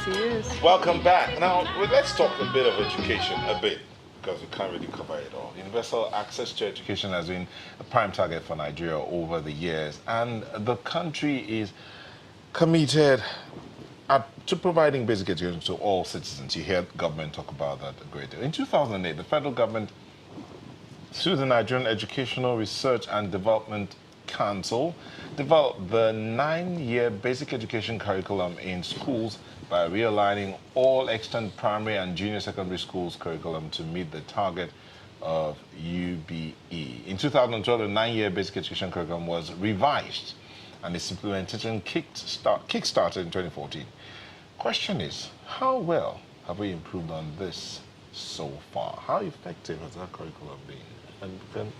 he is. Welcome back. Now, let's talk a bit of education, because we can't really cover it all. Universal access to education has been a prime target for Nigeria over the years, and the country is committed to providing basic education to all citizens. You hear government talk about that a great deal. In 2008, the federal government, through the Nigerian Educational Research and Development Council, developed the 9-year basic education curriculum in schools by realigning all extant primary and junior secondary schools curriculum to meet the target of UBE. In 2012, the 9-year basic education curriculum was revised and its implementation kick-started in 2014. Question is, how well have we improved on this so far? How effective has that curriculum been? And then,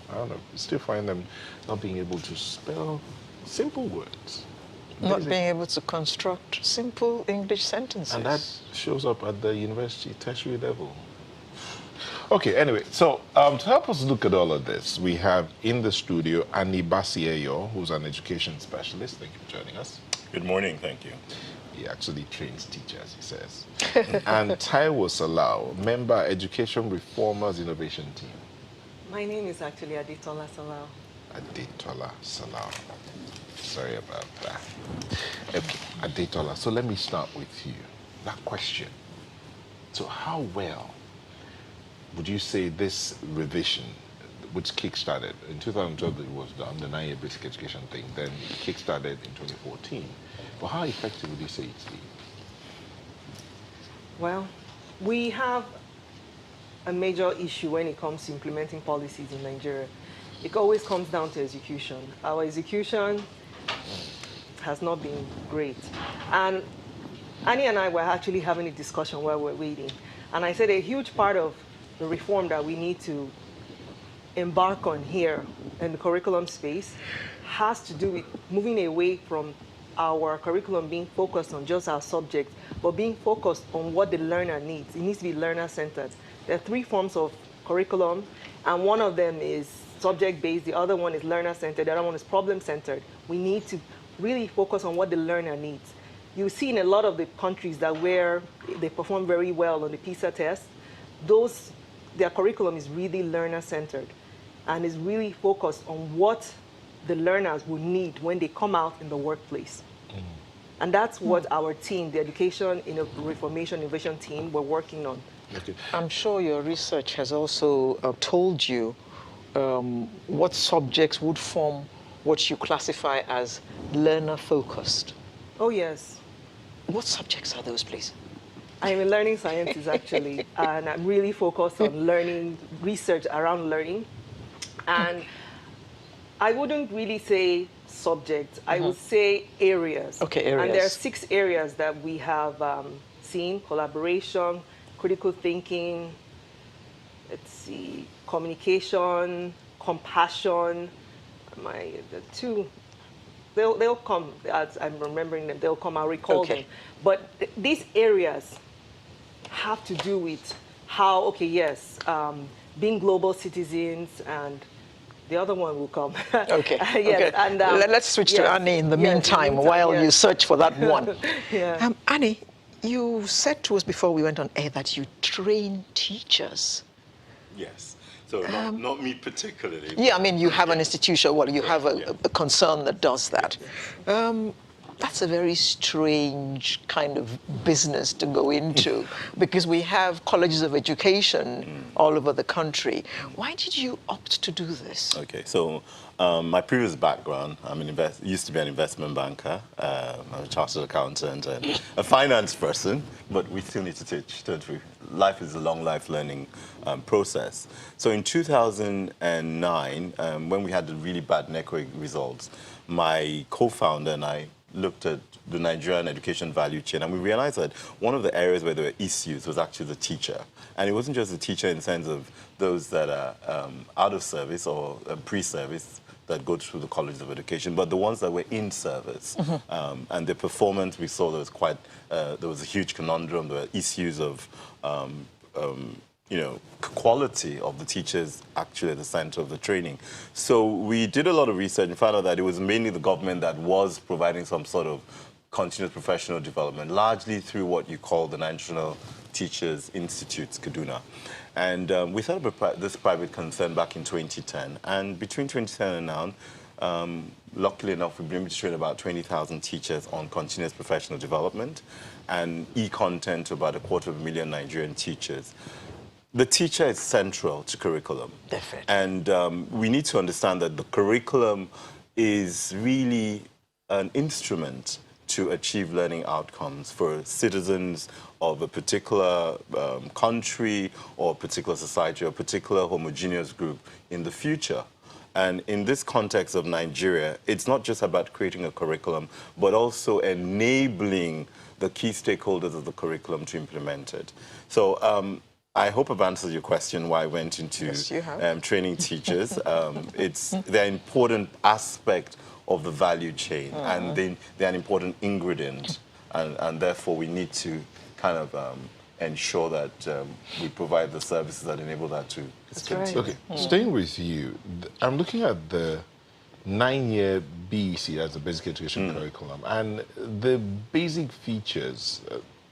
I don't know, we still find them not being able to spell simple words. Not being able to construct simple English sentences. And that shows up at the university tertiary level. Okay, anyway, so to help us look at all of this, we have in the studio Annie Bassey-Eyo, who's an education specialist. Thank you for joining us. Good morning, thank you. He actually trains teachers, he says. And Taiwo Salau, member Education Reformers Innovation Team. My name is actually Adetola Salau. Adetola Salau. Sorry about that. Okay, Adetola, so let me start with you. That question. So how well would you say this revision, which kick-started, in 2012 it was done, the 9-year basic education thing, then it kick-started in 2014. But how effective would you say it's been? Well, we have a major issue when it comes to implementing policies in Nigeria. It always comes down to execution. Our execution has not been great. And Annie and I were actually having a discussion while we were waiting. And I said a huge part of the reform that we need to embark on here in the curriculum space has to do with moving away from our curriculum being focused on just our subject, but being focused on what the learner needs. It needs to be learner-centered. There are 3 forms of curriculum, and one of them is subject-based, the other one is learner-centered, the other one is problem-centered. We need to really focus on what the learner needs. You see in a lot of the countries that where they perform very well on the PISA test, their curriculum is really learner-centered and is really focused on what the learners will need when they come out in the workplace. And that's what our team, the Education Reformation Innovation Team, we're working on. Okay. I'm sure your research has also told you what subjects would form what you classify as learner-focused. Oh, yes. What subjects are those, please? I'm a learning scientist, actually, and I'm really focused on learning, research around learning. And I wouldn't really say subjects, I would say areas. Okay, areas. And there are 6 areas that we have seen: collaboration, critical thinking, let's see, communication, compassion. The 2, they'll come, as I'm remembering them, they'll come, I'll recall them. But these areas have to do with how, okay, yes, being global citizens, and the other one will come. Okay. Yes, okay. And, let's switch to Annie in the meantime while you search for that one. Yeah. Annie, you said to us before we went on air that you train teachers. Yes. So not me particularly. Yeah, I mean, you have an institution, well, you have a concern that does that. That's a very strange kind of business to go into because we have colleges of education all over the country. Why did you opt to do this? Okay, so my previous background, used to be an investment banker. I'm a chartered accountant and a finance person, but we still need to teach, don't we? Life is a long life learning process. So in 2009, when we had the really bad NECO results, my co-founder and I looked at the Nigerian education value chain, and we realized that one of the areas where there were issues was actually the teacher. And it wasn't just the teacher in the sense of those that are out of service or pre-service that go through the colleges of education, but the ones that were in service. And the performance, we saw there was there was a huge conundrum. There were issues of quality of the teachers actually at the center of the training. So we did a lot of research and found out that it was mainly the government that was providing some sort of continuous professional development, largely through what you call the National Teachers Institutes, Kaduna. And we set up this private concern back in 2010. And between 2010 and now, luckily enough, we've been able to train about 20,000 teachers on continuous professional development and e-content to about 250,000 Nigerian teachers. The teacher is central to curriculum. Definitely. And we need to understand that the curriculum is really an instrument to achieve learning outcomes for citizens of a particular country or a particular society or a particular homogeneous group in the future. And in this context of Nigeria, it's not just about creating a curriculum, but also enabling the key stakeholders of the curriculum to implement it. So I hope I've answered your question why I went into training teachers. They're an important aspect of the value chain, and they're an important ingredient, and therefore we need to kind of ensure that we provide the services that enable that to continue. Okay, staying with you, I'm looking at the 9-year BEC, that's the basic education curriculum, and the basic features,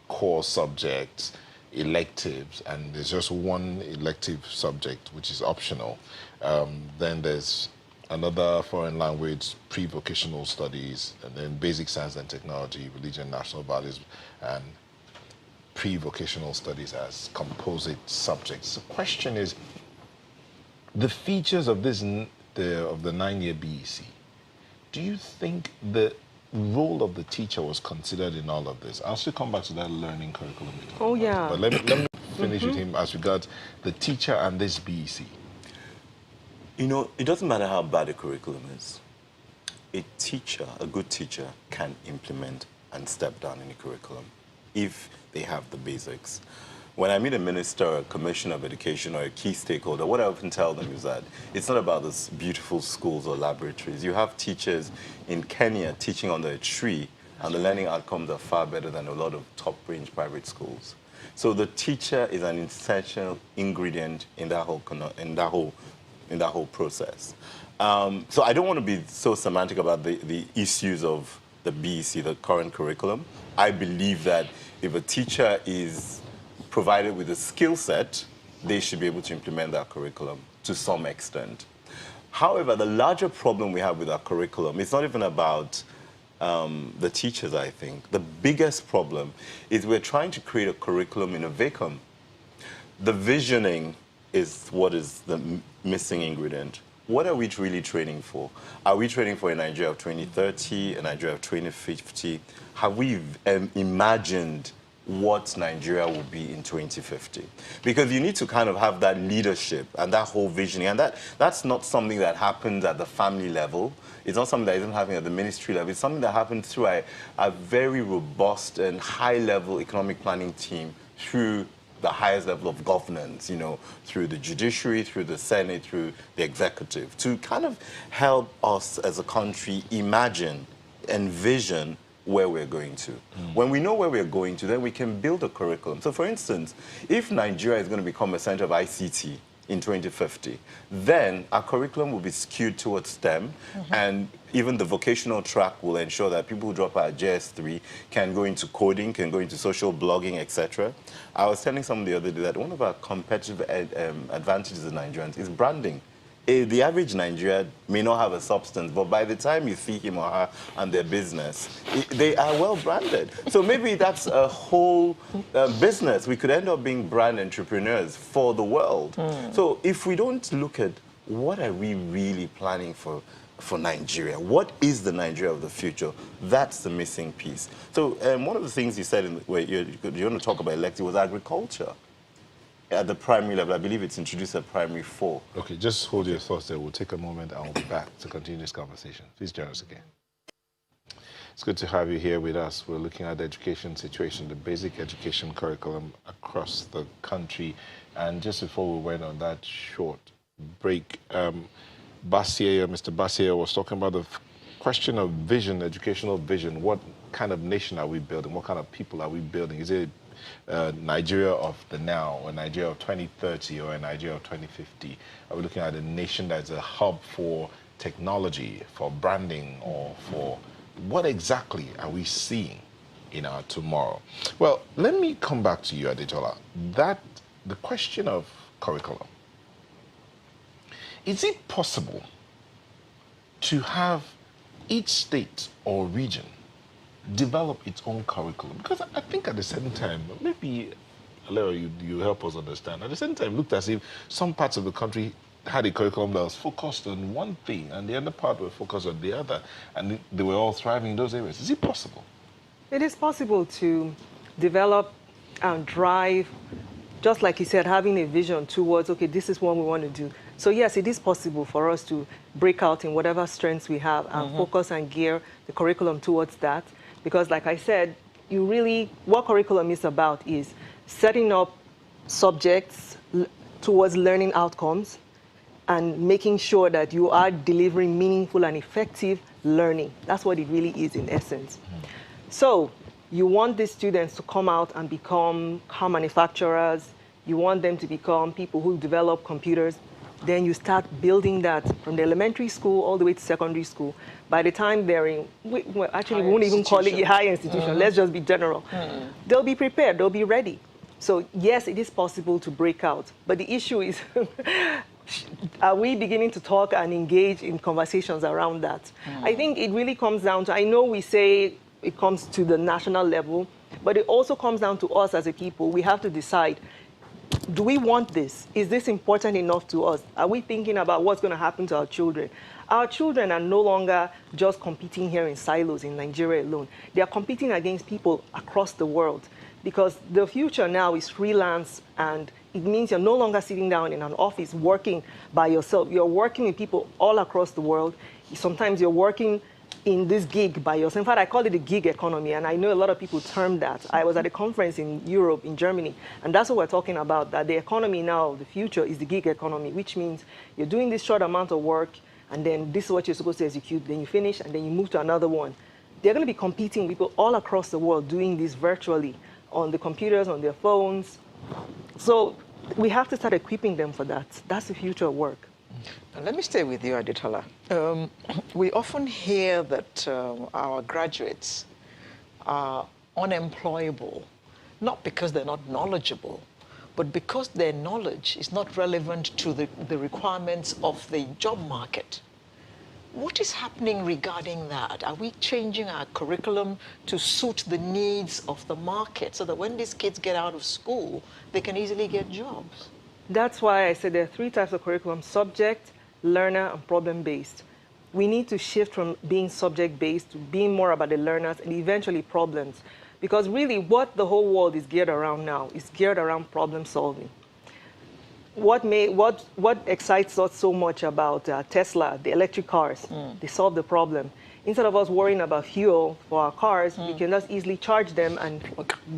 core subjects, electives, and there's just one elective subject which is optional. Then there's another foreign language, pre-vocational studies, and then basic science and technology, religion, national values, and pre-vocational studies as composite subjects. The question is, the features of this, of the 9-year BEC, do you think the role of the teacher was considered in all of this? I'll still come back to that learning curriculum. Oh, yeah. But let me finish with him as regards the teacher and this BEC. You know, it doesn't matter how bad a curriculum is. A teacher, a good teacher, can implement and step down in a curriculum if they have the basics. When I meet a minister or a commissioner of education or a key stakeholder, what I often tell them is that it's not about these beautiful schools or laboratories. You have teachers in Kenya teaching under a tree, and the learning outcomes are far better than a lot of top-range private schools. So the teacher is an essential ingredient in that whole process. So I don't want to be so semantic about the issues of the BEC, the current curriculum. I believe that if a teacher is provided with a skill set, they should be able to implement that curriculum to some extent. However, the larger problem we have with our curriculum is not even about the teachers, I think. The biggest problem is we're trying to create a curriculum in a vacuum. The visioning is what is the missing ingredient. What are we really training for? Are we training for a Nigeria of 2030, a Nigeria of 2050? Have we imagined what Nigeria will be in 2050? Because you need to kind of have that leadership and that whole visioning. And that's not something that happens at the family level. It's not something that isn't happening at the ministry level. It's something that happens through a very robust and high-level economic planning team through the highest level of governance, you know, through the judiciary, through the Senate, through the executive, to kind of help us as a country imagine, envision where we're going to. When we know where we're going to, then we can build a curriculum. So for instance, if Nigeria is going to become a center of ICT in 2050, then our curriculum will be skewed towards STEM, and even the vocational track will ensure that people who drop out at JS3 can go into coding, can go into social blogging, etc. I was telling someone the other day that one of our competitive advantages in Nigerians is branding. The average Nigerian may not have a substance, but by the time you see him or her and their business, they are well branded. So maybe that's a whole business. We could end up being brand entrepreneurs for the world. So if we don't look at what are we really planning for Nigeria, what is the Nigeria of the future, that's the missing piece. So one of the things you said where you want to talk about elective was agriculture. At the primary level, I believe it's introduced at primary 4. Okay, just hold your thoughts there. We'll take a moment and we'll be back to continue this conversation. Please join us again. It's good to have you here with us. We're looking at the education situation, the basic education curriculum across the country. And just before we went on that short break, Bassey-Eyo, Mr. Bassey-Eyo was talking about the question of vision, educational vision. What kind of nation are we building? What kind of people are we building? Is it Nigeria of the now, or Nigeria of 2030, or a Nigeria of 2050? Are we looking at a nation that's a hub for technology, for branding, or for what exactly are we seeing in our tomorrow? Well, let me come back to you, Adetola. The question of curriculum. Is it possible to have each state or region develop its own curriculum? Because I think at the same time, maybe, Aleo, you help us understand, at the same time, it looked as if some parts of the country had a curriculum that was focused on one thing and the other part were focused on the other, and they were all thriving in those areas. Is it possible? It is possible to develop and drive, just like you said, having a vision towards, okay, this is what we want to do. So yes, it is possible for us to break out in whatever strengths we have and focus and gear the curriculum towards that. Because like I said, what curriculum is about is setting up subjects towards learning outcomes and making sure that you are delivering meaningful and effective learning. That's what it really is in essence. So you want these students to come out and become car manufacturers. You want them to become people who develop computers. Then you start building that from the elementary school all the way to secondary school. By the time they're in, well, actually, we won't even call it a high institution. Let's just be general. They'll be prepared. They'll be ready. So yes, it is possible to break out. But the issue is, are we beginning to talk and engage in conversations around that? I think it really comes down to, I know we say it comes to the national level, but it also comes down to us as a people. We have to decide, do we want this? Is this important enough to us? Are we thinking about what's going to happen to our children? Our children are no longer just competing here in silos in Nigeria alone. They are competing against people across the world, because the future now is freelance, and it means you're no longer sitting down in an office working by yourself. You're working with people all across the world. Sometimes you're working in this gig by yourself. In fact, I call it the gig economy, and I know a lot of people term that. I was at a conference in Europe, in Germany, and that's what we're talking about, that the economy now of the future is the gig economy, which means you're doing this short amount of work, and then this is what you're supposed to execute, then you finish, and then you move to another one. They're going to be competing with people all across the world doing this virtually, on the computers, on their phones. So we have to start equipping them for that. That's the future of work. Now, let me stay with you, Adetola. We often hear that our graduates are unemployable, not because they're not knowledgeable, but because their knowledge is not relevant to the requirements of the job market. What is happening regarding that? Are we changing our curriculum to suit the needs of the market so that when these kids get out of school, they can easily get jobs? That's why I said there are 3 types of curriculum: subject, learner, and problem-based. We need to shift from being subject-based to being more about the learners and eventually problems. Because really what the whole world is geared around now is geared around problem solving. What excites us so much about Tesla, the electric cars, they solve the problem. Instead of us worrying about fuel for our cars, we can just easily charge them and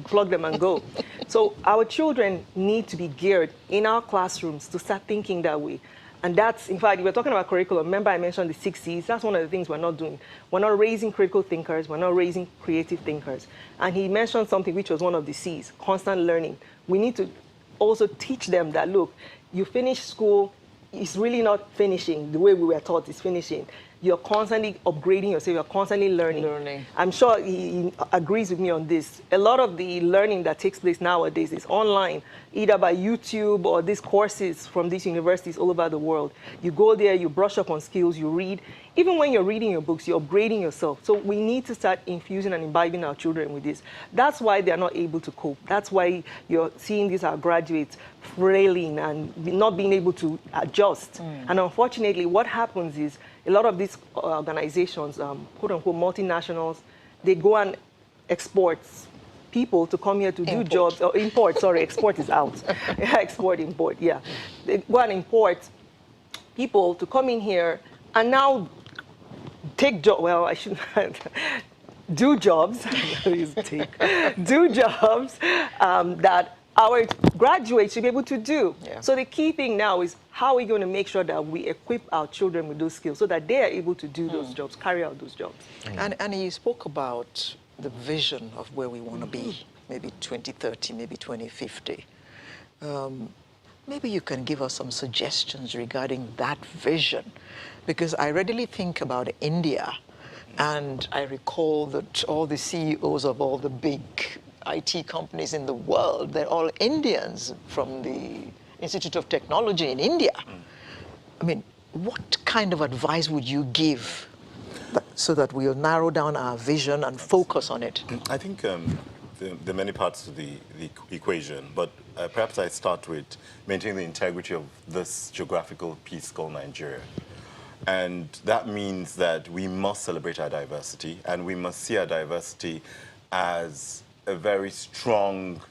plug them and go. So our children need to be geared in our classrooms to start thinking that way. And that's, in fact, we're talking about curriculum. Remember I mentioned the 6 C's? That's one of the things we're not doing. We're not raising critical thinkers. We're not raising creative thinkers. And he mentioned something which was one of the C's, constant learning. We need to also teach them that, look, you finish school, it's really not finishing the way we were taught it's finishing. You're constantly upgrading yourself, you're constantly learning. I'm sure he agrees with me on this. A lot of the learning that takes place nowadays is online, either by YouTube or these courses from these universities all over the world. You go there, you brush up on skills, you read. Even when you're reading your books, you're upgrading yourself. So we need to start infusing and imbibing our children with this. That's why they're not able to cope. That's why you're seeing these our graduates frailing and not being able to adjust. And unfortunately, what happens is a lot of these organizations, quote unquote multinationals, they go and export people to come here to do jobs, or import, sorry, export is out. Export, import, yeah. They go and import people to come in here and now take jobs, well, I shouldn't, do jobs, do jobs that our graduates should be able to do. Yeah. So the key thing now is how are we going to make sure that we equip our children with those skills so that they are able to do those jobs, carry out those jobs. And you spoke about the vision of where we want to be, maybe 2030, maybe 2050. Maybe you can give us some suggestions regarding that vision, because I readily think about India And I recall that all the CEOs of all the big IT companies in the world, they're all Indians from the Institute of Technology in India. I mean, what kind of advice would you give so that we'll narrow down our vision and focus on it? I think there are many parts to the equation, but perhaps I start with maintaining the integrity of this geographical piece called Nigeria. And that means that we must celebrate our diversity, and we must see our diversity as a very strong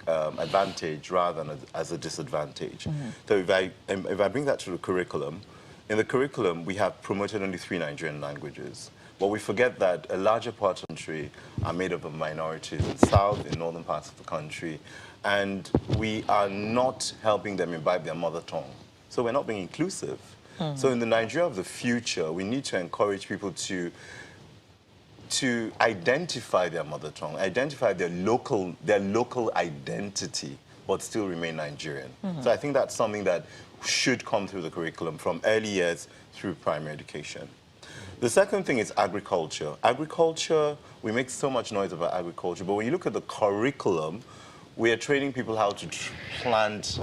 advantage rather than as a disadvantage. So if I bring that to the curriculum, in the curriculum we have promoted only 3 Nigerian languages. But we forget that a larger part of the country are made up of minorities in the south, in northern parts of the country, and we are not helping them imbibe their mother tongue. So we're not being inclusive. So in the Nigeria of the future, we need to encourage people to identify their mother tongue, identify their local identity, but still remain Nigerian. So I think that's something that should come through the curriculum from early years through primary education. The second thing is agriculture. Agriculture, we make so much noise about agriculture, but when you look at the curriculum, we are training people how to plant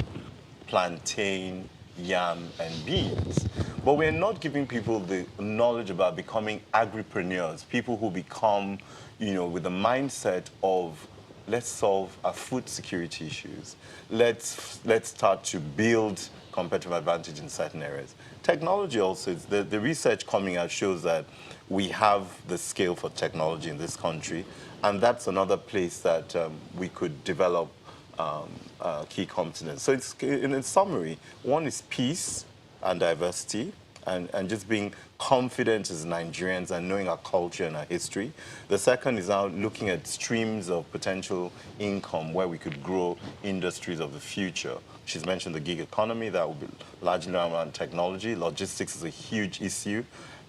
plantain, yam, and beans. But we're not giving people the knowledge about becoming agripreneurs, people who become, with the mindset of, let's solve our food security issues. Let's start to build competitive advantage in certain areas. Technology also, the research coming out shows that we have the scale for technology in this country, and that's another place that we could develop key components. So it's, in summary, one is peace and diversity, and just being confident as Nigerians and knowing our culture and our history. The second is now looking at streams of potential income where we could grow industries of the future. She's mentioned the gig economy that will be largely around technology. Logistics is a huge issue.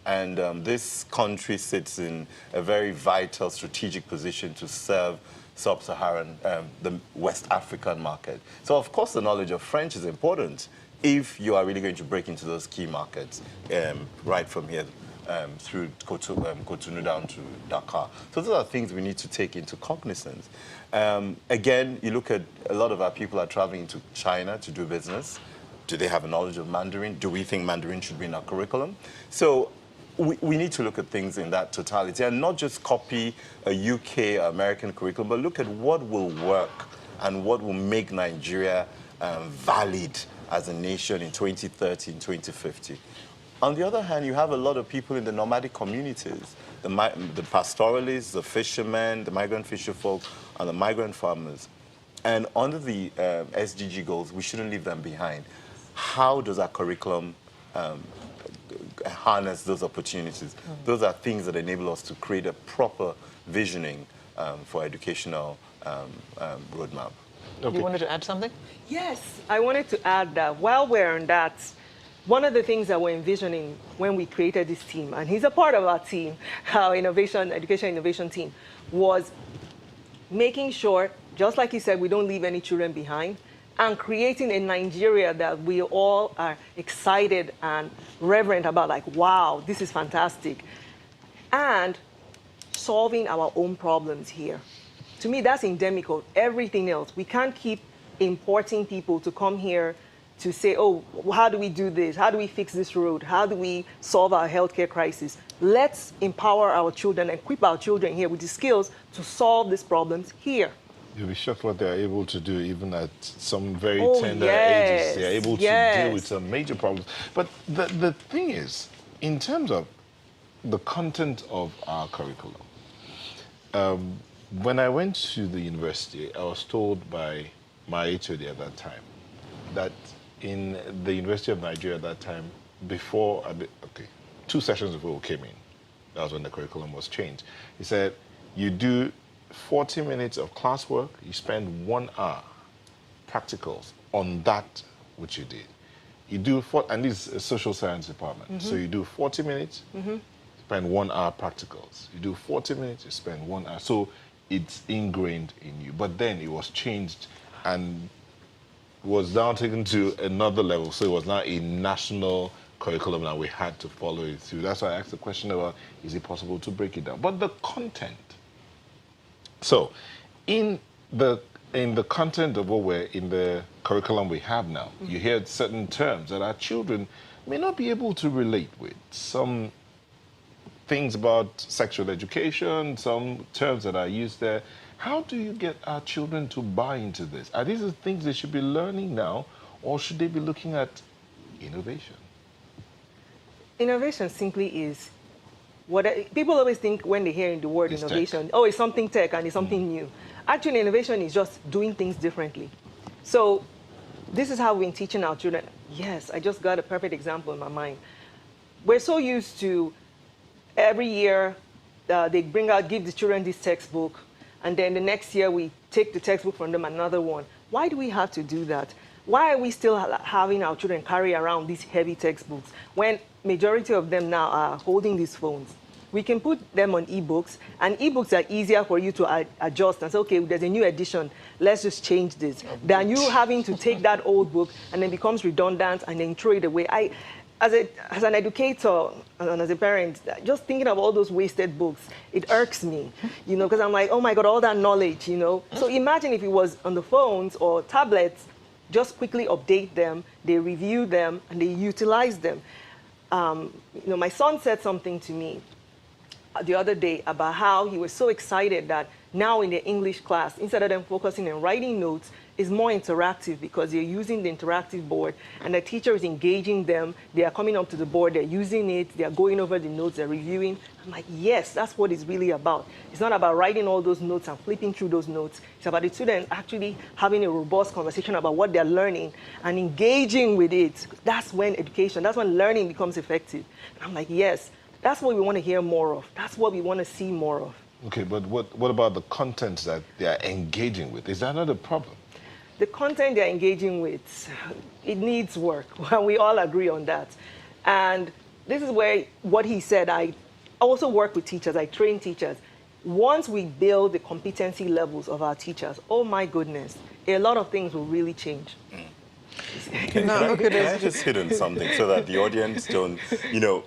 And this country sits in a very vital strategic position to serve sub-Saharan, the West African market. So of course the knowledge of French is important if you are really going to break into those key markets right from here through Cotonou down to Dakar. So those are things we need to take into cognizance. Again, you look at a lot of our people are traveling to China to do business. Do they have a knowledge of Mandarin? Do we think Mandarin should be in our curriculum? So we need to look at things in that totality and not just copy a UK or American curriculum, but look at what will work and what will make Nigeria valid as a nation in 2030 and 2050. On the other hand, you have a lot of people in the nomadic communities, the pastoralists, the fishermen, the migrant fisher folk, and the migrant farmers. And under the SDG goals, we shouldn't leave them behind. How does our curriculum harness those opportunities? Those are things that enable us to create a proper visioning for educational roadmap. Okay. You wanted to add something? Yes, I wanted to add that while we're on that, one of the things that we're envisioning when we created this team, and he's a part of our team, our education innovation team, was making sure, just like he said, we don't leave any children behind, and creating a Nigeria that we all are excited and reverent about, like, wow, this is fantastic, and solving our own problems here. To me, that's endemic of everything else. We can't keep importing people to come here to say, oh, how do we do this? How do we fix this road? How do we solve our healthcare crisis? Let's empower our children and equip our children here with the skills to solve these problems here. You'll be shocked what they're able to do even at some very tender yes, ages. They're able to deal with some major problems. But the thing is, in terms of the content of our curriculum, when I went to the university, I was told by my HOD at that time that in the University of Nigeria at that time, before, 2 sessions before we came in, that was when the curriculum was changed. He said, you do 40 minutes of classwork, you spend 1 hour practicals on that which you did. You do, and this is a social science department, so you do 40 minutes, spend 1 hour practicals. You do 40 minutes, you spend 1 hour. So it's ingrained in you. But then it was changed and was now taken to another level. So it was now a national curriculum and we had to follow it through. That's why I asked the question about, is it possible to break it down? But the content. So, in the content of what we're in the curriculum we have now, you hear certain terms that our children may not be able to relate with. Some things about sexual education, some terms that are used there. How do you get our children to buy into this? Are these the things they should be learning now, or should they be looking at innovation? Innovation simply is what people always think when they hear the word It's innovation. tech. Oh, it's something tech and it's something new. Actually, innovation is just doing things differently. So this is how we've been teaching our children. Yes, I just got a perfect example in my mind. We're so used to every year they give the children this textbook, and then the next year we take the textbook from them, another one. Why do we have to do that? Why are we still having our children carry around these heavy textbooks when majority of them now are holding these phones? We can put them on ebooks, and ebooks are easier for you to adjust and say, okay, there's a new edition, let's just change this, than you having to take that old book and then becomes redundant and then throw it away. As an educator and as a parent, just thinking of all those wasted books, it irks me, because I'm like, oh my God, all that knowledge, So imagine if it was on the phones or tablets, just quickly update them, they review them, and they utilize them. My son said something to me the other day about how he was so excited that now in the English class, instead of them focusing on writing notes, is more interactive because they're using the interactive board and the teacher is engaging them. They are coming up to the board, they're using it, they're going over the notes, they're reviewing. I'm like, yes, that's what it's really about. It's not about writing all those notes and flipping through those notes. It's about the students actually having a robust conversation about what they're learning and engaging with it. That's when learning becomes effective. And I'm like, yes, that's what we want to hear more of. That's what we want to see more of. Okay, but what about the content that they are engaging with? Is that not a problem? The content they're engaging with, it needs work. We all agree on that. And this is where what he said, I also work with teachers, I train teachers. Once we build the competency levels of our teachers, oh my goodness, a lot of things will really change. Can I just hit on something so that the audience don't,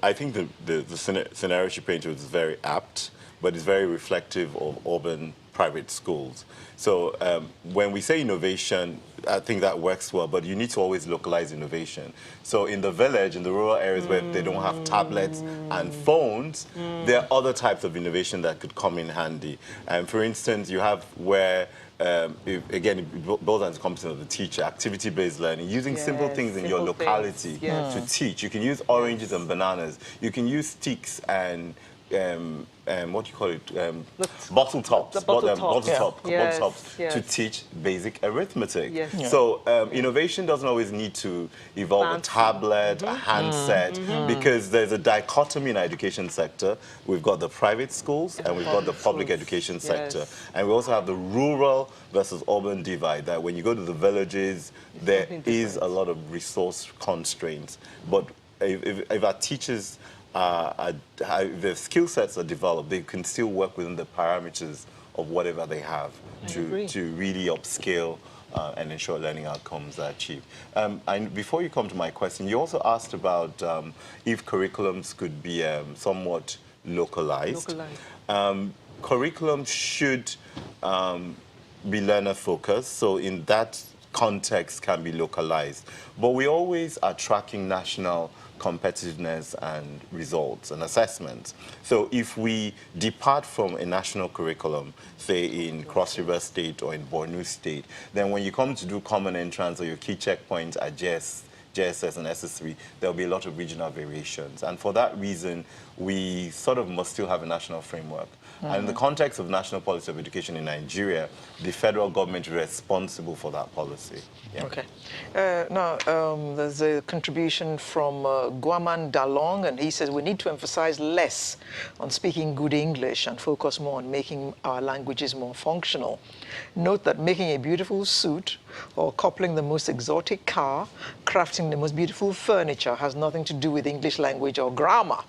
I think the scenario she painted was very apt, but it's very reflective of urban private schools. So when we say innovation, I think that works well, but you need to always localize innovation. So in the village, in the rural areas where they don't have tablets and phones, there are other types of innovation that could come in handy. For instance, you have where again, it boils down to competence of the teacher, activity-based learning, using simple things in your locality to teach. You can use oranges and bananas. You can use sticks and what do you call it? Bottle tops. Bottle tops to teach basic arithmetic. Yes. So innovation doesn't always need to involve a tablet, a handset, because there's a dichotomy in our education sector. We've got the private schools and we've got the public education sector. And we also have the rural versus urban divide, that when you go to the villages, there is a lot of resource constraints. But if our teachers the skill sets are developed, they can still work within the parameters of whatever they have to really upscale and ensure learning outcomes are achieved. And before you come to my question, you also asked about if curriculums could be somewhat localized. Curriculum should be learner-focused, so in that context can be localized. But we always are tracking national competitiveness and results and assessments. So if we depart from a national curriculum, say in Cross River State or in Borno State, then when you come to do common entrance or your key checkpoints are JSS and SS3, there'll be a lot of regional variations. And for that reason, we sort of must still have a national framework. And in the context of national policy of education in Nigeria, the federal government is responsible for that policy. Yeah. Okay. Now, there's a contribution from Guaman Dalong, and he says we need to emphasize less on speaking good English and focus more on making our languages more functional. Note that making a beautiful suit or coupling the most exotic car, crafting the most beautiful furniture has nothing to do with English language or grammar.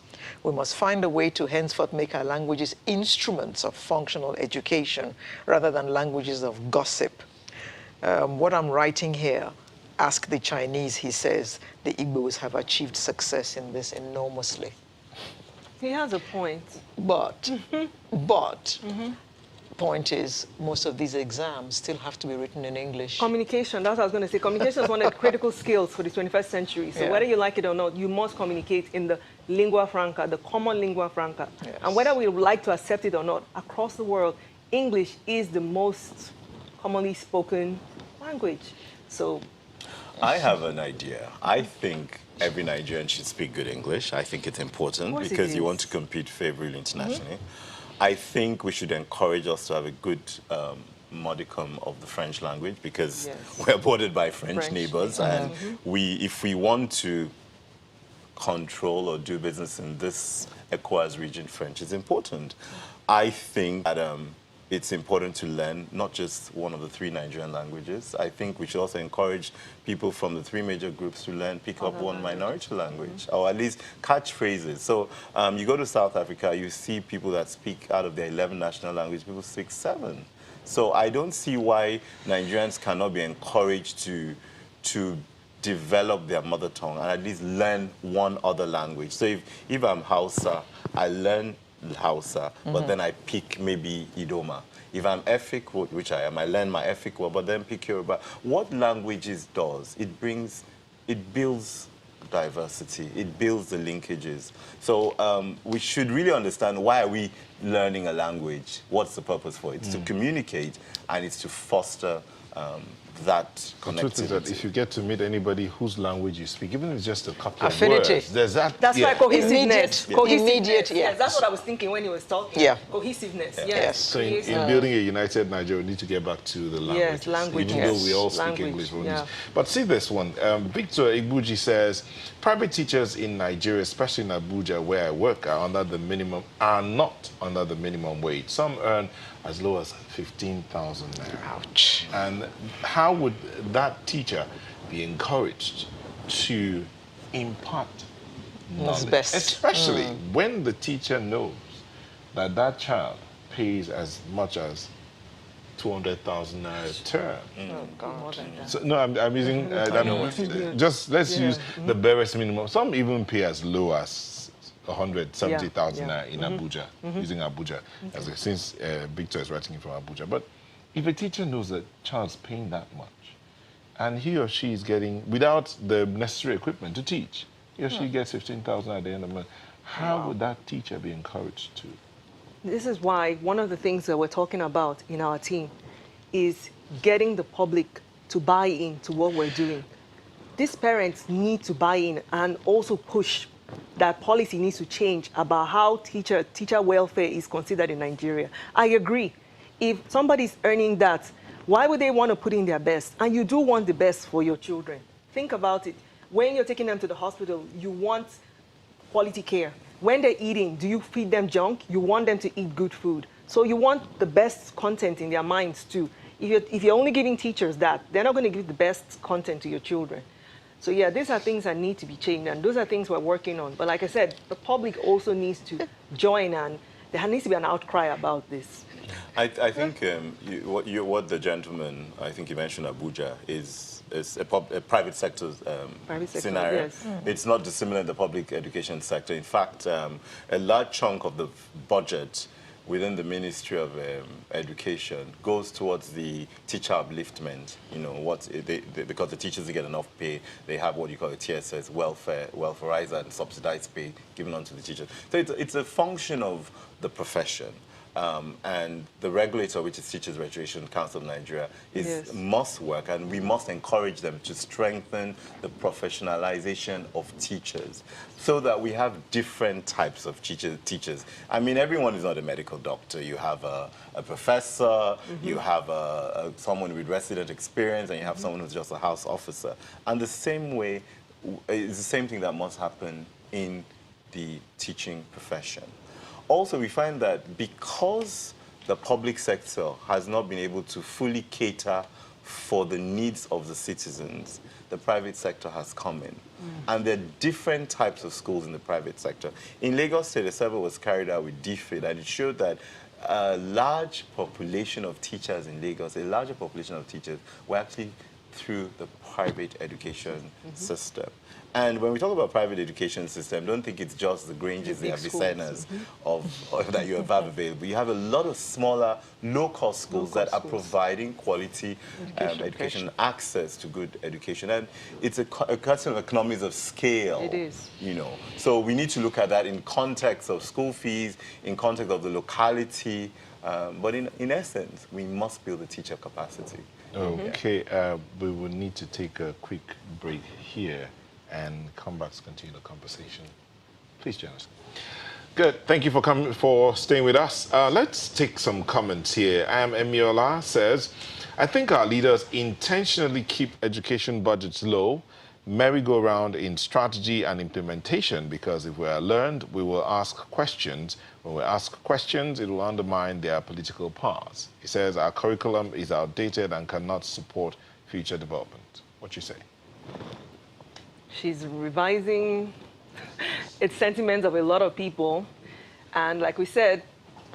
We must find a way to henceforth make our languages instruments of functional education rather than languages of gossip. What I'm writing here ask the Chinese, he says, the Igbos have achieved success in this enormously. He has a point. But, point is, most of these exams still have to be written in English. Communication, that's what I was going to say. Communication is one of the critical skills for the 21st century. So whether you like it or not, you must communicate in the lingua franca, the common lingua franca. Yes. And whether we would like to accept it or not, across the world, English is the most commonly spoken language. So I have an idea. I think every Nigerian should speak good English. I think it's important because you want to compete favorably internationally. I think we should encourage us to have a good modicum of the French language because we're bordered by French neighbors, and if we want to control or do business in this ECOWAS region, French is important. I think that it's important to learn not just one of the 3 Nigerian languages. I think we should also encourage people from the 3 major groups to pick up one minority language, or at least catch phrases. So you go to South Africa, you see people that speak out of their 11 national languages, people speak 7. So I don't see why Nigerians cannot be encouraged to develop their mother tongue and at least learn one other language. So if I'm Hausa, I learn Hausa, but then I pick maybe Idoma. If I'm Efik, which I am, I learn my Efik word, but then pick Yoruba. What languages does? It builds diversity. It builds the linkages. So we should really understand, why are we learning a language? What's the purpose for it? It's to communicate, and it's to foster that connectivity. The truth is that if you get to meet anybody whose language you speak, even if it's just a couple Affinity. of words, there's that. that's why cohesiveness. Immediate, Yes, that's what I was thinking when he was talking. Yeah. Cohesiveness. Yes. Yes. So in building a united Nigeria, we need to get back to the language. Yes, language. Even though we all speak English. But see this one. Victor Igbuji says, private teachers in Nigeria, especially in Abuja, where I work, are not under the minimum wage. Some earn as low as 15,000 naira. Ouch. And how would that teacher be encouraged to impart knowledge? best. Especially when the teacher knows that that child pays as much as 200,000 naira a term. Oh, God. More than that. So, no, I'm using, just let's use the barest minimum. Some even pay as low as 170,000 naira in Abuja, using Abuja, since Victor is writing from Abuja. But if a teacher knows that child's paying that much, and he or she is getting, without the necessary equipment to teach, he or she gets 15,000 at the end of the month, how would that teacher be encouraged to? This is why one of the things that we're talking about in our team is getting the public to buy in to what we're doing. These parents need to buy in and also push that policy needs to change about how teacher welfare is considered in Nigeria. I agree. If somebody's earning that, why would they want to put in their best? And you do want the best for your children. Think about it. When you're taking them to the hospital, you want quality care. When they're eating, do you feed them junk? You want them to eat good food. So you want the best content in their minds too. If you're only giving teachers that, they're not going to give the best content to your children. So yeah, these are things that need to be changed, and those are things we're working on. But like I said, the public also needs to join, and there needs to be an outcry about this. I think what the gentleman, I think you mentioned Abuja, is a private sector scenario. Yes. It's not dissimilar in the public education sector. In fact, a large chunk of the budget within the Ministry of Education goes towards the teacher upliftment. You know, because the teachers get enough pay, they have what you call a TSS, welfareizer and subsidized pay given onto the teachers. So it's a function of the profession. And the regulator, which is Teachers Registration Council of Nigeria, must work, and we must encourage them to strengthen the professionalization of teachers so that we have different types of teachers. I mean, everyone is not a medical doctor. You have a professor, you have someone with resident experience, and you have someone who's just a house officer. And the same way, it's the same thing that must happen in the teaching profession. Also, we find that because the public sector has not been able to fully cater for the needs of the citizens, the private sector has come in. And there are different types of schools in the private sector. In Lagos State, a survey was carried out with DFID, and it showed that a large population of teachers in Lagos, a larger population of teachers, were actually through the private education system. And when we talk about private education system, don't think it's just the Granges, the Avicennas of that you have available. You have a lot of smaller, low-cost schools that are providing quality education, access to good education. And it's a question of economies of scale. It is. You know, so we need to look at that in context of school fees, in context of the locality. But in essence, we must build the teacher capacity. Okay, we will need to take a quick break here and come back to continue the conversation. Please join us. Good. Thank you for staying with us. Let's take some comments here. Emiola says, I think our leaders intentionally keep education budgets low, merry-go-round in strategy and implementation, because if we are learned, we will ask questions. When we ask questions, it will undermine their political paths. He says our curriculum is outdated and cannot support future development. What you say? She's revising its sentiments of a lot of people. And like we said,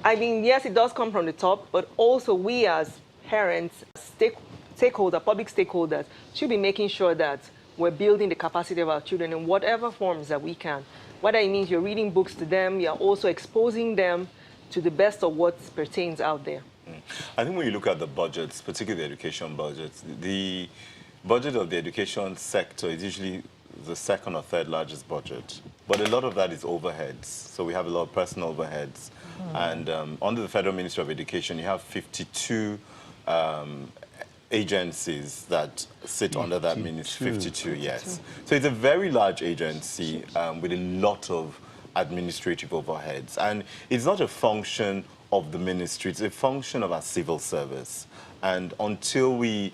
I mean, yes, it does come from the top, but also we as parents, public stakeholders, should be making sure that we're building the capacity of our children in whatever forms that we can. Whether it means you're reading books to them, you're also exposing them to the best of what pertains out there. I think when you look at the budgets, particularly the education budgets, the budget of the education sector is usually the second or third largest budget. But a lot of that is overheads. So we have a lot of personal overheads. And under the Federal Ministry of Education, you have 52 agencies that sit under that ministry. 52, yes. So it's a very large agency with a lot of administrative overheads. And it's not a function of the ministry, it's a function of our civil service. And until we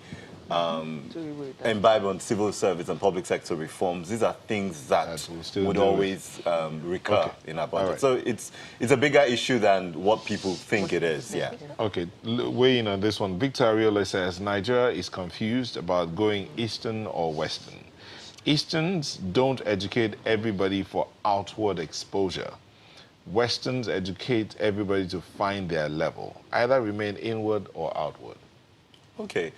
imbibe on civil service and public sector reforms, these are things that would always recur in our budget. Right. So it's a bigger issue than what people think it is. Yeah. Okay, weigh in on this one. Victor Ariola says Nigeria is confused about going Eastern or Western. Easterns don't educate everybody for outward exposure. Westerns educate everybody to find their level, either remain inward or outward. Okay.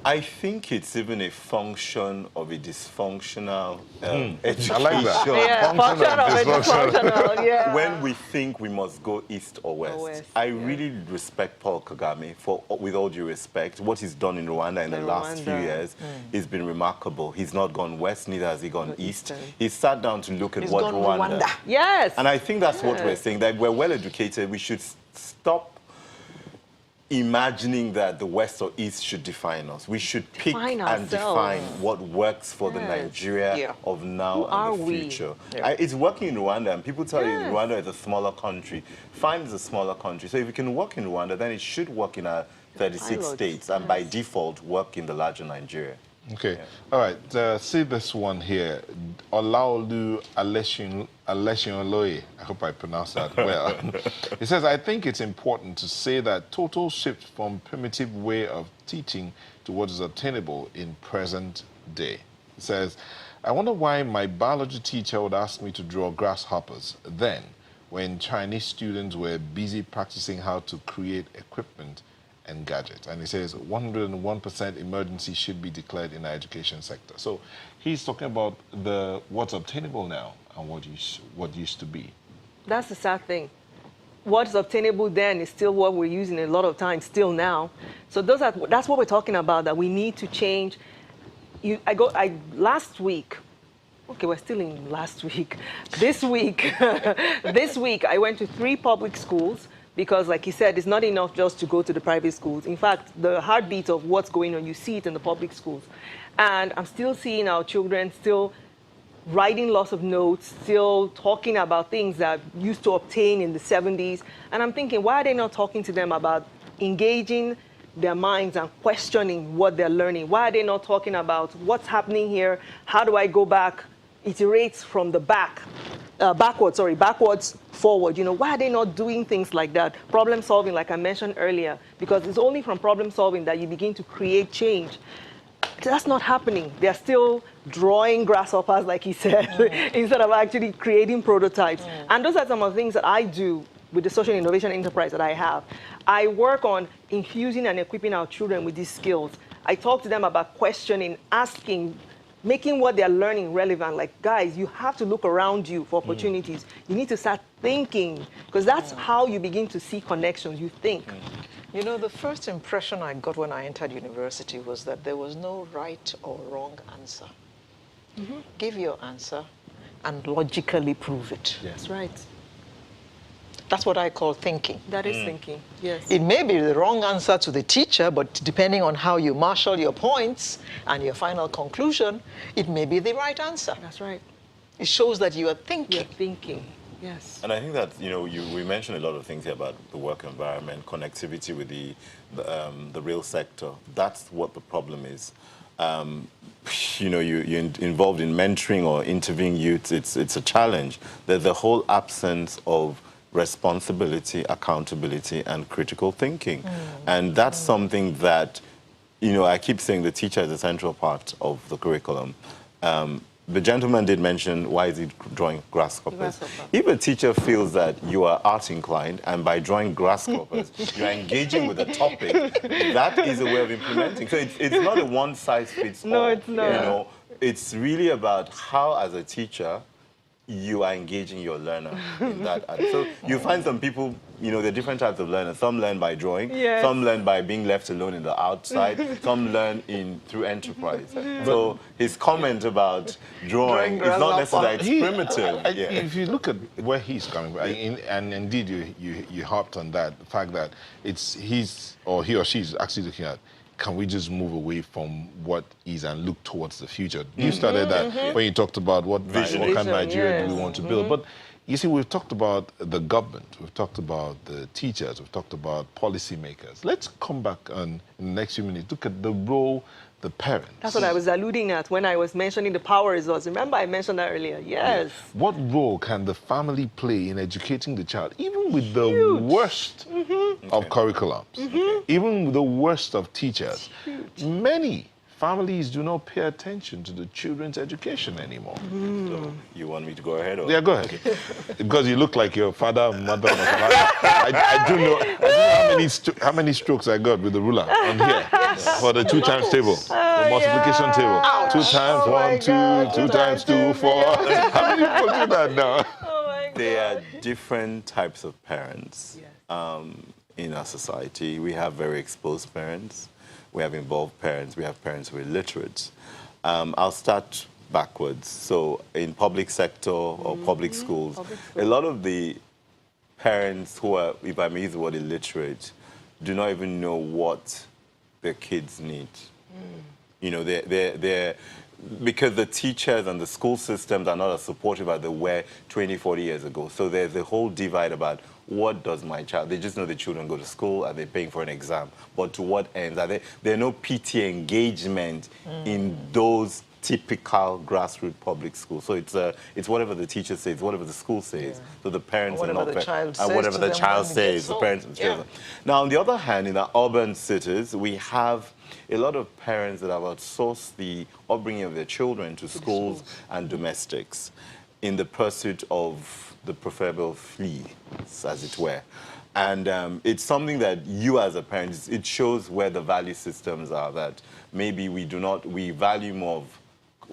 I think it's even a function of a dysfunctional education. I like that. Yeah, dysfunctional, yeah. When we think we must go east or west. I really respect Paul Kagame for, with all due respect, what he's done in Rwanda in the last few years has been remarkable. He's not gone west, neither has he gone east. He sat down to look at what Rwanda. Yes. And I think that's what we're saying, that we're well educated. We should stop imagining that the West or East should define us. We should pick and define what works for the Nigeria of now and the future. It's working in Rwanda, and people tell you Rwanda is a smaller country. Fine, it's a smaller country. So if it can work in Rwanda, then it should work in our 36 states, and by default, work in the larger Nigeria. Okay. All right. See this one here. Olaolu Aleshinloye. I hope I pronounced that well. It says, I think it's important to say that total shift from primitive way of teaching to what is attainable in present day. It says, I wonder why my biology teacher would ask me to draw grasshoppers then, when Chinese students were busy practicing how to create equipment and gadgets. And he says 101% emergency should be declared in the education sector. So he's talking about what's obtainable now and what used to be. That's the sad thing. What's obtainable then is still what we're using a lot of times still now. So that's what we're talking about, that we need to change. Last week, okay, we're still in last week. This week, I went to 3 public schools, because like you said, it's not enough just to go to the private schools. In fact, the heartbeat of what's going on, you see it in the public schools. And I'm still seeing our children still writing lots of notes, still talking about things that used to obtain in the 70s. And I'm thinking, why are they not talking to them about engaging their minds and questioning what they're learning? Why are they not talking about what's happening here? How do I go back, iterate from the backwards forward? You know, why are they not doing things like that? Problem solving, like I mentioned earlier, because it's only from problem solving that you begin to create change. That's not happening. They're still drawing grasshoppers, like he said, instead of actually creating prototypes. And those are some of the things that I do with the social innovation enterprise that I have, I work on infusing and equipping our children with these skills. I talk to them about questioning, asking, making what they're learning relevant. Like, guys, you have to look around you for opportunities. You need to start thinking, because that's how you begin to see connections. You think. You know, the first impression I got when I entered university was that there was no right or wrong answer. Give your answer and logically prove it. That's right. That's what I call thinking. That is thinking, yes. It may be the wrong answer to the teacher, but depending on how you marshal your points and your final conclusion, it may be the right answer. That's right. It shows that you are thinking. You're thinking, yes. And I think that, you know, we mentioned a lot of things here about the work environment, connectivity with the real sector. That's what the problem is. You know, you're involved in mentoring or interviewing youth. It's a challenge. There's the whole absence of responsibility, accountability, and critical thinking. And that's something that, you know, I keep saying the teacher is a central part of the curriculum. The gentleman did mention, why is he drawing grasshoppers? If a teacher feels that you are art inclined, and by drawing grasshoppers, you are engaging with a topic, that is a way of implementing. So it's not a one size fits all. No, it's not. You know, it's really about how, as a teacher, you are engaging your learner in that. So you find some people, you know, there are different types of learners. Some learn by drawing, some learn by being left alone in the outside, some learn through enterprise. So his comment about drawing is not necessarily, it's primitive. If you look at where he's coming from, and indeed you harped on that, the fact that he or she is actually looking at, can we just move away from what is and look towards the future? You started that when you talked about what kind of Nigeria do we want to build. But you see, we've talked about the government, we've talked about the teachers, we've talked about policymakers. Let's come back in the next few minutes, look at the role the parents. That's what I was alluding at when I was mentioning the power resource. Remember I mentioned that earlier? Yes. What role can the family play in educating the child, even with the worst of curriculums, even with the worst of teachers? Many families do not pay attention to the children's education anymore. So you want me to go ahead? Or? Yeah, go ahead. Because you look like your father, mother. I do know how many strokes I got with the ruler on here for the 2 times table, the multiplication table. 2 times 1, 2, 2 times 2, 4. How many people do that now? Oh my God. There are different types of parents in our society. We have very exposed parents. We have involved parents. We have parents who are illiterate. I'll start backwards. So in public sector or public schools, a lot of the parents who are, if I may use the word illiterate, do not even know what their kids need. You know, they're because the teachers and the school systems are not as supportive as they were 20, 40 years ago. So there's a whole divide about what does my child, they just know the children go to school, are they paying for an exam, but to what ends? There are no PTA engagement in those typical grassroots public schools. So it's whatever the teacher says, whatever the school says. So the parents are not, whatever the child says, the parents. Now, on the other hand, in our urban cities, we have a lot of parents that have outsourced the upbringing of their children to schools and domestics in the pursuit of the proverbial flea, as it were. And it's something that you as a parent, it shows where the value systems are, that maybe we value more of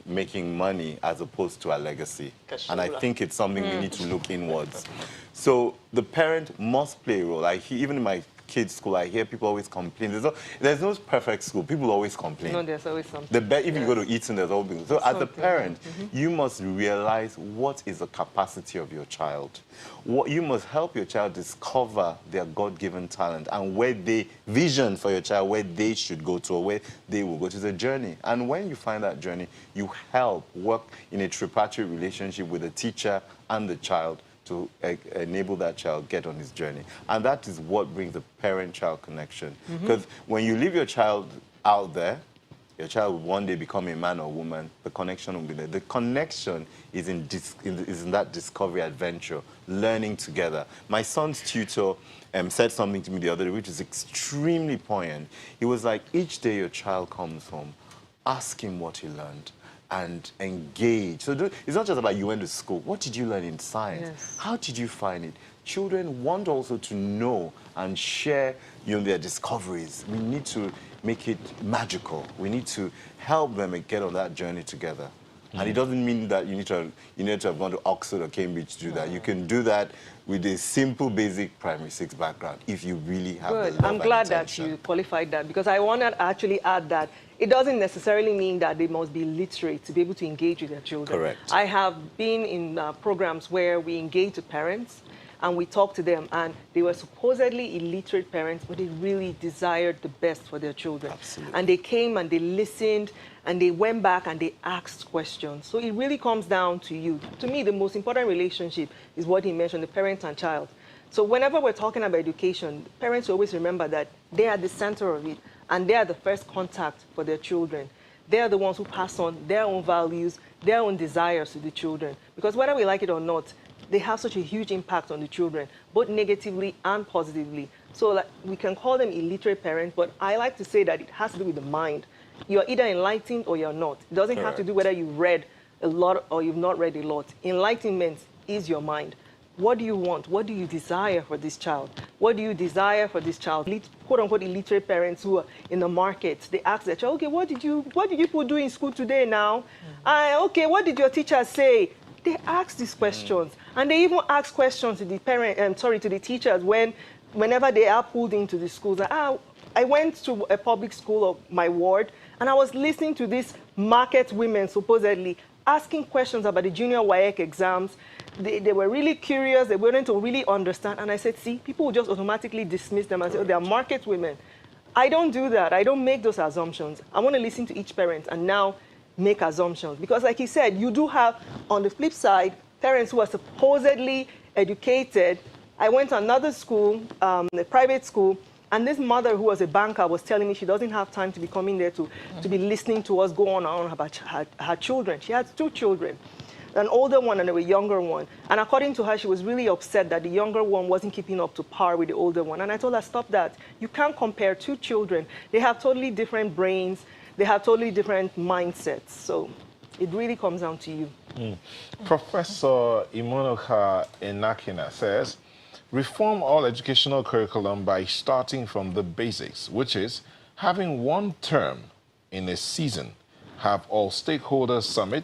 making money as opposed to a legacy. And I think it's something we need to look inwards. So the parent must play a role. Even in my kids' school, I hear people always complain. There's no perfect school. People always complain. No, there's always something. If you go to Eton, there's always. So as a parent, you must realize what is the capacity of your child. You must help your child discover their God-given talent and where they vision for your child, where they should go to or where they will go to. It's a journey. And when you find that journey, you help work in a tripartite relationship with the teacher and the child to enable that child get on his journey. And that is what brings the parent-child connection. Because when you leave your child out there, your child will one day become a man or woman, the connection will be there. The connection is in that discovery adventure, learning together. My son's tutor said something to me the other day, which is extremely poignant. He was like, each day your child comes home, ask him what he learned and engage. So it's not just about you went to school. What did you learn in science? Yes. How did you find it? children want also to know and share, their discoveries. We need to make it magical. We need to help them get on that journey together. And it doesn't mean that you need to have gone to Oxford or Cambridge to do that. You can do that with a simple, basic primary 6 background if you really have the love I'm and glad that intention. you qualified that, because I want to actually add that it doesn't necessarily mean that they must be literate to be able to engage with their children. Correct. I have been in programs where we engage with parents and we talk to them, and they were supposedly illiterate parents, but they really desired the best for their children. Absolutely. And they came and they listened, and they went back and they asked questions. So it really comes down to you. To me, the most important relationship is what he mentioned, the parent and child. So whenever we're talking about education, parents always remember that they are the center of it, and they are the first contact for their children. They are the ones who pass on their own values, their own desires to the children. Because whether we like it or not, they have such a huge impact on the children, both negatively and positively. So like, we can call them illiterate parents, but I like to say that it has to do with the mind. You're either enlightened or you're not. It doesn't have to do whether you've read a lot or you've not read a lot. Enlightenment is your mind. What do you want? What do you desire for this child? What do you desire for this child? Quote-unquote illiterate parents who are in the market, they ask their child, okay, what did you people do in school today now? Okay, what did your teacher say? They ask these questions, and they even ask questions to the to the teachers whenever they are pulled into the schools. I went to a public school of my ward, and I was listening to these market women supposedly asking questions about the junior WAEC exams. They were really curious. They wanted to really understand. And I said, see, people will just automatically dismiss them and say, oh, they are market women. I don't do that. I don't make those assumptions. I want to listen to each parent and now make assumptions. Because like he said, you do have, on the flip side, parents who are supposedly educated. I went to another school, a private school, and this mother who was a banker was telling me she doesn't have time to be coming there to be listening to us go on and on about her children. She had 2 children, an older one and a younger one. And according to her, she was really upset that the younger one wasn't keeping up to par with the older one. And I told her, stop that. You can't compare 2 children. They have totally different brains. They have totally different mindsets. So it really comes down to you. Professor Imonoka Enakina says, reform all educational curriculum by starting from the basics, which is having one term in a season, have all stakeholders summit,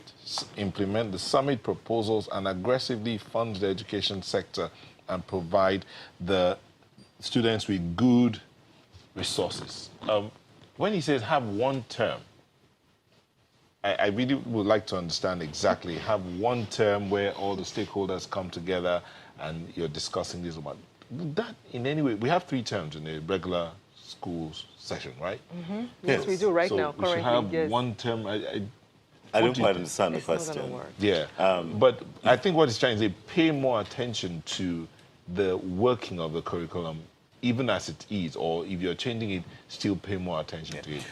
implement the summit proposals, and aggressively fund the education sector and provide the students with good resources. When he says have one term, I really would like to understand exactly, have one term where all the stakeholders come together and you're discussing this about that in any way. We have 3 terms in a regular school session, right? Mm-hmm. Yes, we do right now, currently. We should have yes. one term. I don't quite understand the It's not question. gonna work. Yeah, but I think what he's trying to say, pay more attention to the working of the curriculum, even as it is, or if you're changing it, still pay more attention to it.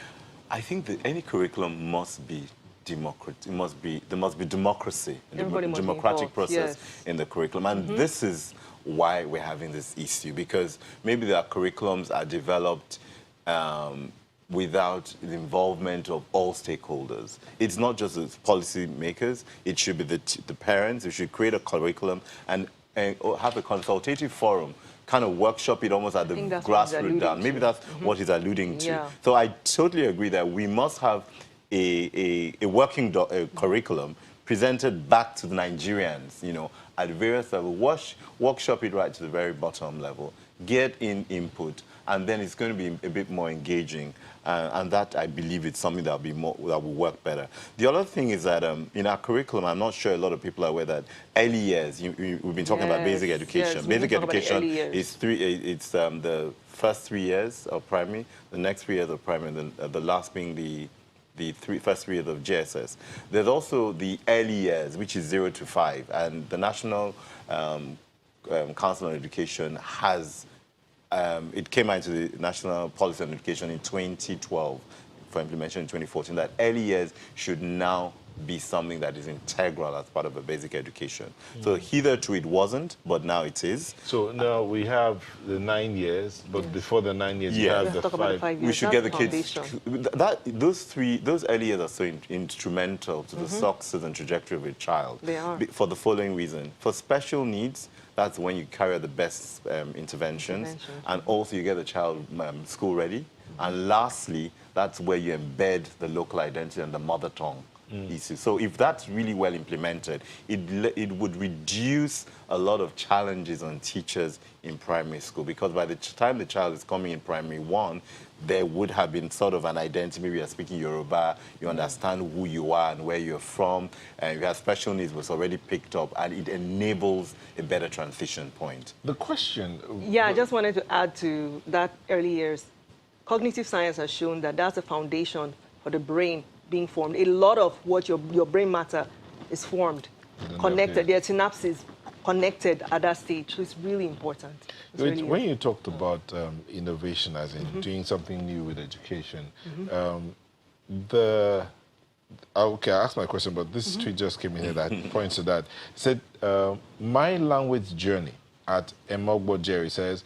I think that any curriculum must be democratic. There must be democracy, democratic process in the curriculum. And this is why we're having this issue, because maybe the curriculums are developed without the involvement of all stakeholders. It's not just the policy makers, it should be the parents. We should create a curriculum and have a consultative forum, kind of workship it almost at the grassroots down. Maybe that's what he's alluding to. Yeah. So I totally agree that we must have a working curriculum presented back to the Nigerians, at various levels. Workshop it right to the very bottom level, get in input, and then it's going to be a bit more engaging. And that, I believe, is something that will work better. The other thing is that in our curriculum, I'm not sure a lot of people are aware that early years, we've been talking about basic education. Yes, basic education is the first 3 years of primary, the next 3 years of primary, and then the last being the first 3 years of JSS. There's also the early years, which is 0 to 5, and the National Council on Education has, it came out into the National Policy on Education in 2012 for implementation in 2014, that early years should now be something that is integral as part of a basic education. So hitherto it wasn't, but now it is. So now we have the 9 years, but before the 9 years, you have the 5 years. We should get the kids. Those early years are so instrumental to the success and trajectory of a child. They are. For the following reason. For special needs, That's when you carry out the best interventions. And also you get the child school ready. And lastly, that's where you embed the local identity and the mother tongue issue. So if that's really well implemented, it would reduce a lot of challenges on teachers in primary school, because by the time the child is coming in primary 1, there would have been sort of an identity. Maybe you're speaking Yoruba, you understand who you are and where you're from, and you have special needs was already picked up, and it enables a better transition point. The question... Yeah, I just wanted to add to that early years. Cognitive science has shown that that's the foundation for the brain being formed. A lot of what your brain matter is formed, connected. There are synapses connected at that stage. So it's really important. When you talked about innovation, as in doing something new with education, okay, I asked my question, but this tweet just came in here that points to that. It said, my language journey at Emogbo Jerry says,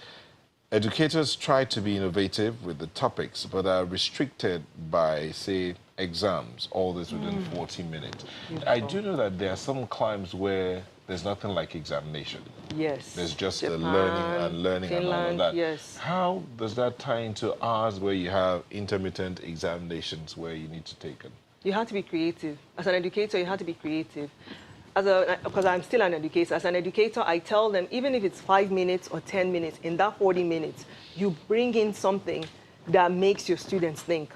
educators try to be innovative with the topics, but are restricted by, say, exams, all this within 40 minutes. Beautiful. I do know that there are some climes where there's nothing like examination. Yes. There's just Japan, the learning Finland, and all of that. Yes. How does that tie into ours where you have intermittent examinations where you need to take it? You have to be creative. As an educator, you have to be creative. Because I'm still an educator. As an educator, I tell them, even if it's 5 minutes or 10 minutes, in that 40 minutes, you bring in something that makes your students think.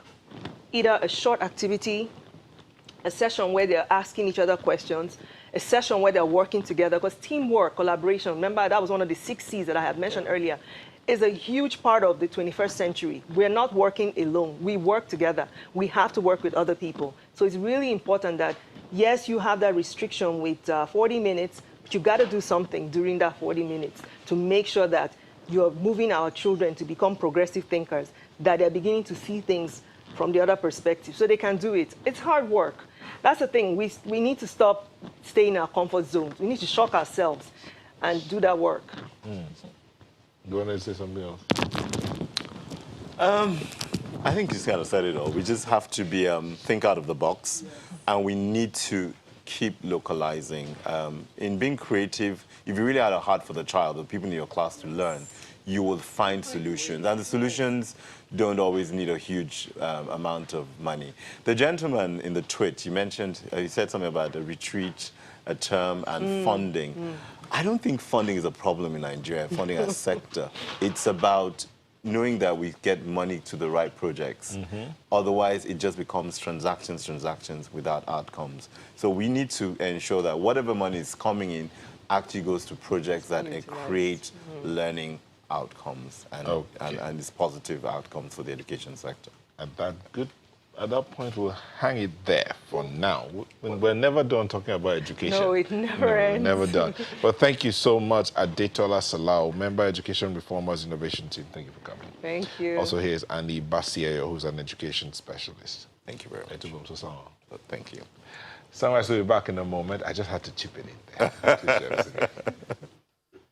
Either a short activity, a session where they're asking each other questions, a session where they're working together, because teamwork, collaboration, remember that was one of the 6 C's that I had mentioned earlier, is a huge part of the 21st century. We're not working alone. We work together. We have to work with other people. So it's really important that, yes, you have that restriction with 40 minutes, but you got to do something during that 40 minutes to make sure that you're moving our children to become progressive thinkers, that they're beginning to see things from the other perspective so they can do it. It's hard work. That's the thing. We need to stop staying in our comfort zones. We need to shock ourselves and do that work. You want to say something else? I think you just kind of said it all. We just have to be think out of the box, and we need to keep localizing. In being creative, if you really had a heart for the child, the people in your class to learn, you will find solutions. And the solutions don't always need a huge amount of money. The gentleman in the tweet, you mentioned, you said something about a retreat, a term, and funding. I don't think funding is a problem in Nigeria, funding as a sector. It's about knowing that we get money to the right projects. Otherwise, it just becomes transactions without outcomes. So we need to ensure that whatever money is coming in actually goes to projects that create learning outcomes and is positive outcomes for the education sector. At that point, we'll hang it there for now. We're never done talking about education. No, it never ends. We're never done. But thank you so much, Adetola Salau, Member Education Reformers Innovation Team. Thank you for coming. Thank you. Also, here's Andy Bassey-Eyo, who's an education specialist. Thank you very much. Thank you. Sunrise will be back in a moment. I just had to chip it in there.